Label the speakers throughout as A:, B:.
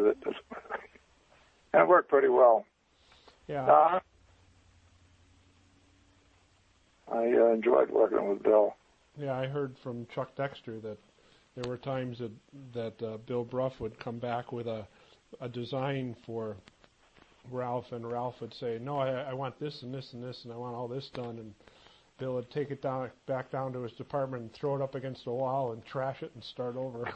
A: because it worked pretty well.
B: Yeah.
A: I enjoyed working with Bill.
B: Yeah, I heard from Chuck Dexter that there were times that Bill Bruff would come back with a design for Ralph, and Ralph would say, no, I want this and this and this, and I want all this done, and Bill would take it back down to his department and throw it up against the wall and trash it and start over.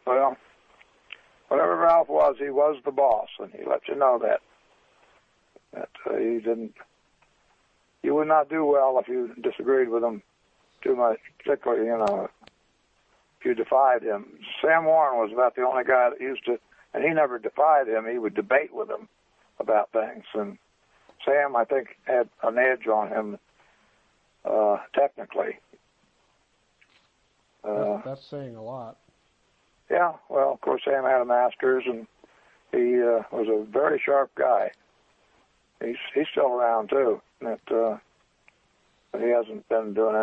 A: Well, whatever Ralph was, he was the boss, and he let you know that you would not do well if you disagreed with him too much, particularly, if you defied him. Sam Warren was about the only guy that used to, and he never defied him. He would debate with him about things, and Sam, I think, had an edge on him technically.
B: That's saying a lot.
A: Yeah, well, of course, Sam had a master's, and he was a very sharp guy. He's still around too. But he hasn't been doing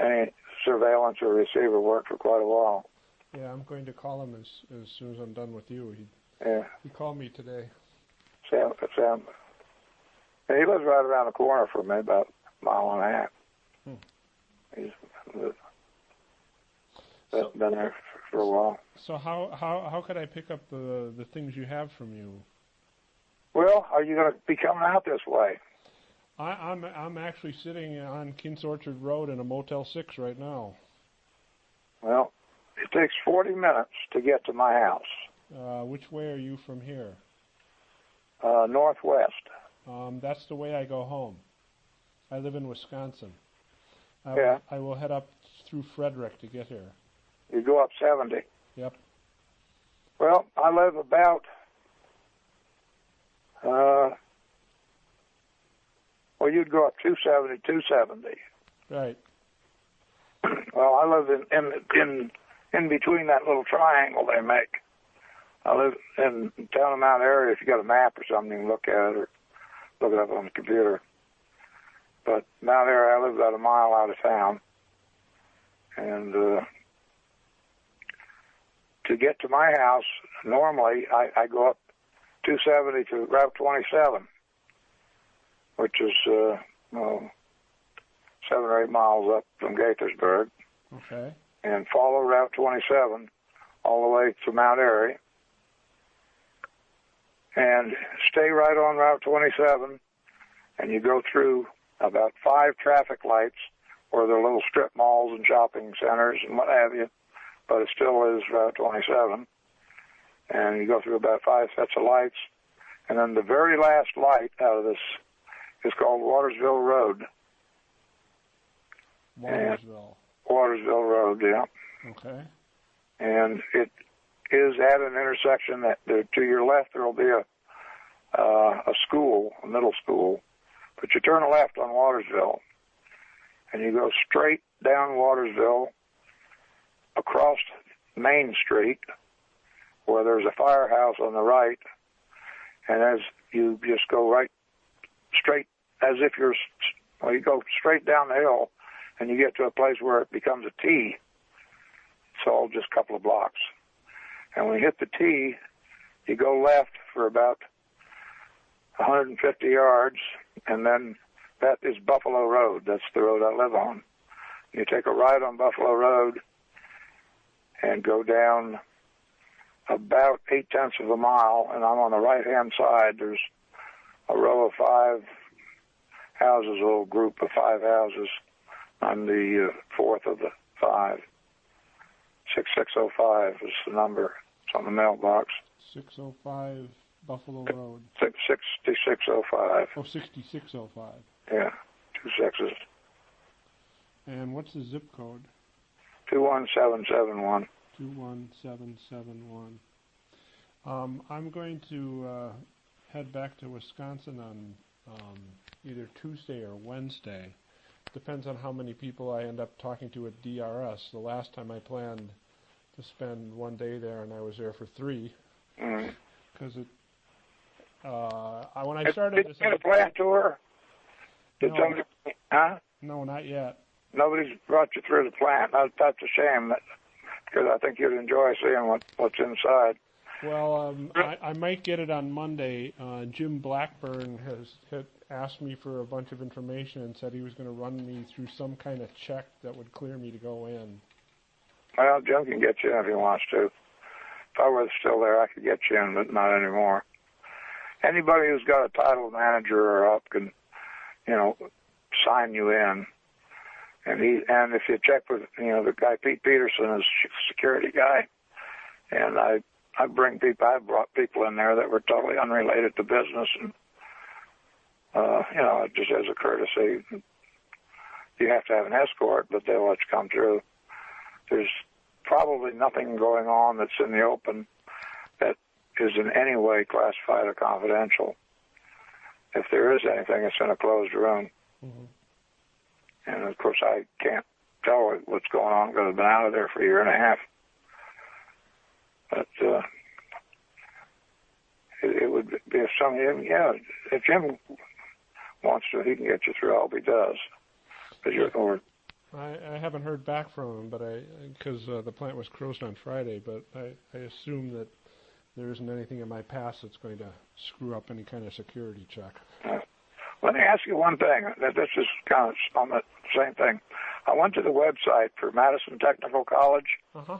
A: any surveillance or receiver work for quite a while.
B: Yeah, I'm going to call him as soon as I'm done with you. He called me today.
A: Sam. And he lives right around the corner from me, about a mile and a half. He's been there for a while.
B: So how could I pick up the things you have from you?
A: Well, are you going to be coming out this way?
B: I'm actually sitting on King's Orchard Road in a Motel 6 right now.
A: Well, it takes 40 minutes to get to my house.
B: Which way are you from here?
A: Northwest.
B: That's the way I go home. I live in Wisconsin. I will head up through Frederick to get here.
A: You go up 70.
B: Yep.
A: Well, I live about, you'd go up 270.
B: Right.
A: Well, I live in between that little triangle they make. I live in town of Mount Airy. If you got a map or something, you can look at it or look it up on the computer. But Mount Airy, I live about a mile out of town. And to get to my house, normally I go up 270 to Route 27, which is 7 or 8 miles up from Gaithersburg.
B: Okay.
A: And follow Route 27 all the way to Mount Airy. And stay right on Route 27, and you go through about 5 traffic lights where there are little strip malls and shopping centers and what have you, but it still is Route 27. And you go through about 5 sets of lights, and then the very last light out of this is called Watersville Road. Watersville Road, yeah.
B: Okay.
A: And it is at an intersection that to your left there will be a school, a middle school, but you turn left on Watersville, and you go straight down Watersville across Main Street, where there's a firehouse on the right, and as you just go right straight, as if you go straight down the hill, and you get to a place where it becomes a T. It's all just a couple of blocks. And when you hit the T, you go left for about 150 yards, and then that is Buffalo Road. That's the road I live on. You take a right on Buffalo Road and go down about 0.8 of a mile, and I'm on the right-hand side. There's a row of 5 houses, a little group of 5 houses. I'm the fourth of the 5. 6605 is the number. It's on the mailbox.
B: 605 Buffalo Road.
A: 6605.
B: Oh, 6605.
A: Yeah, 2 6s.
B: And what's the zip code?
A: 21771.
B: 21771. I'm going to head back to Wisconsin on either Tuesday or Wednesday. Depends on how many people I end up talking to at DRS. The last time I planned to spend 1 day there, and I was there for 3. Because when I started
A: Did you get a plant tour? Did somebody? Huh?
B: No, not yet.
A: nobody's brought you through the plant. That's a shame, because I think you'd enjoy seeing what's inside.
B: Well, I might get it on Monday. Jim Blackburn had asked me for a bunch of information and said he was going to run me through some kind of check that would clear me to go in.
A: Well, Jim can get you in if he wants to. If I were still there, I could get you in, but not anymore. Anybody who's got a title manager or up can, sign you in. And if you check with, the guy Pete Peterson is security guy, and I brought people in there that were totally unrelated to business, and just as a courtesy, you have to have an escort, but they'll let you come through. There's probably nothing going on that's in the open that is in any way classified or confidential. If there is anything, it's in a closed room. Mm-hmm. And, of course, I can't tell what's going on because I've been out of there for a year and a half. But it would be if Jim wants to, he can get you through. I hope he does.
B: I haven't heard back from him, but because the plant was closed on Friday, but I assume that there isn't anything in my past that's going to screw up any kind of security check.
A: Let me ask you one thing. This is kind of on the same thing. I went to the website for Madison Technical College.
B: Uh-huh.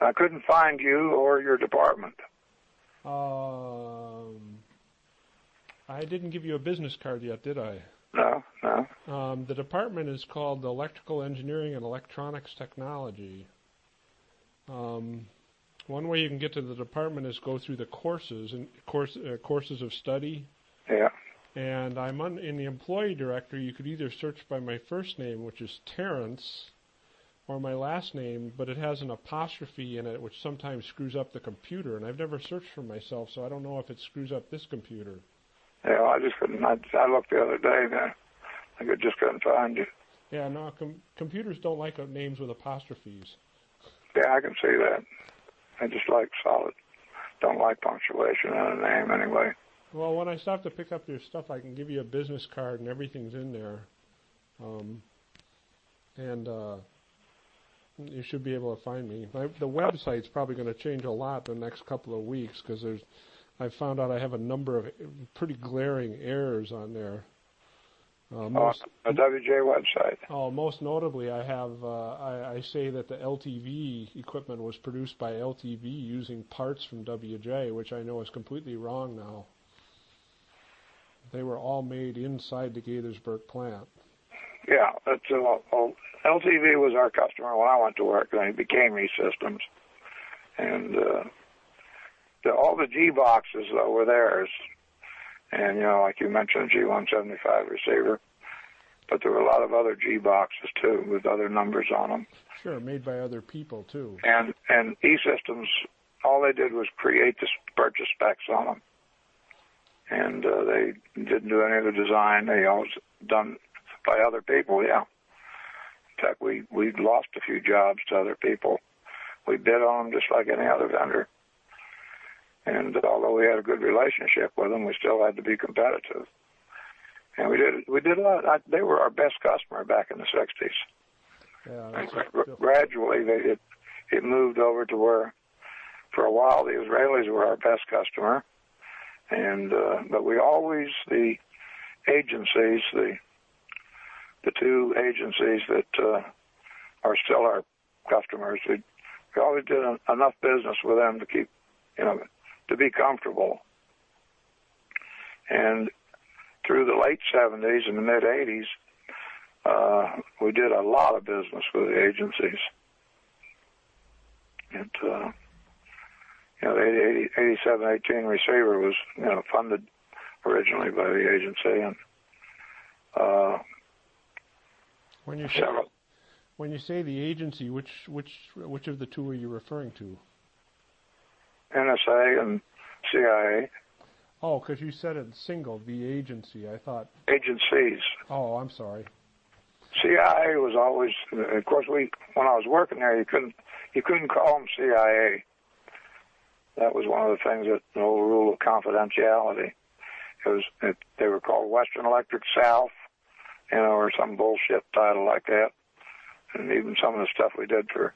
A: I couldn't find you or your department.
B: I didn't give you a business card yet, did I?
A: No.
B: The department is called Electrical Engineering and Electronics Technology. One way you can get to the department is go through the courses of study.
A: Yeah.
B: And I'm in the employee directory. You could either search by my first name, which is Terrence, or my last name, but it has an apostrophe in it, which sometimes screws up the computer. And I've never searched for myself, so I don't know if it screws up this computer.
A: Yeah, well, I just couldn't. I looked the other day, then I just couldn't find you.
B: Yeah, no, computers don't like names with apostrophes.
A: Yeah, I can see that. I just like solid. Don't like punctuation in a name anyway.
B: Well, when I stop to pick up your stuff, I can give you a business card and everything's in there. You should be able to find me. The website's probably going to change a lot the next couple of weeks because I found out I have a number of pretty glaring errors on there.
A: A WJ website.
B: Oh, most notably, I have I say that the LTV equipment was produced by LTV using parts from WJ, which I know is completely wrong now. They were all made inside the Gaithersburg plant.
A: Yeah, that's LTV was our customer when I went to work, and it became E-Systems. And all the G boxes, though, were theirs. And, like you mentioned, G175 receiver. But there were a lot of other G boxes, too, with other numbers on them.
B: Sure, made by other people, too.
A: And E-Systems, all they did was create the purchase specs on them. And they didn't do any of the design. They always done by other people, yeah. In fact, we lost a few jobs to other people. We bid on them just like any other vendor. And although we had a good relationship with them, we still had to be competitive. And we did a lot. They were our best customer back in the 60s.
B: Yeah,
A: gradually, it moved over to where, for a while, the Israelis were our best customer. And but we always, the agencies, the two agencies that are still our customers, we always did enough business with them to keep, to be comfortable. And through the late 70s and the mid 80s, we did a lot of business with the agencies. And the 8718 receiver was, funded originally by the agency, and
B: when you say the agency, which of the two are you referring to?
A: NSA and CIA.
B: Oh, because you said it single, the agency. I thought
A: agencies.
B: Oh, I'm sorry.
A: CIA was always, of course, when I was working there, you couldn't call them CIA. That was one of the things, that the whole rule of confidentiality. They were called Western Electric South, or some bullshit title like that. and even some of the stuff we did for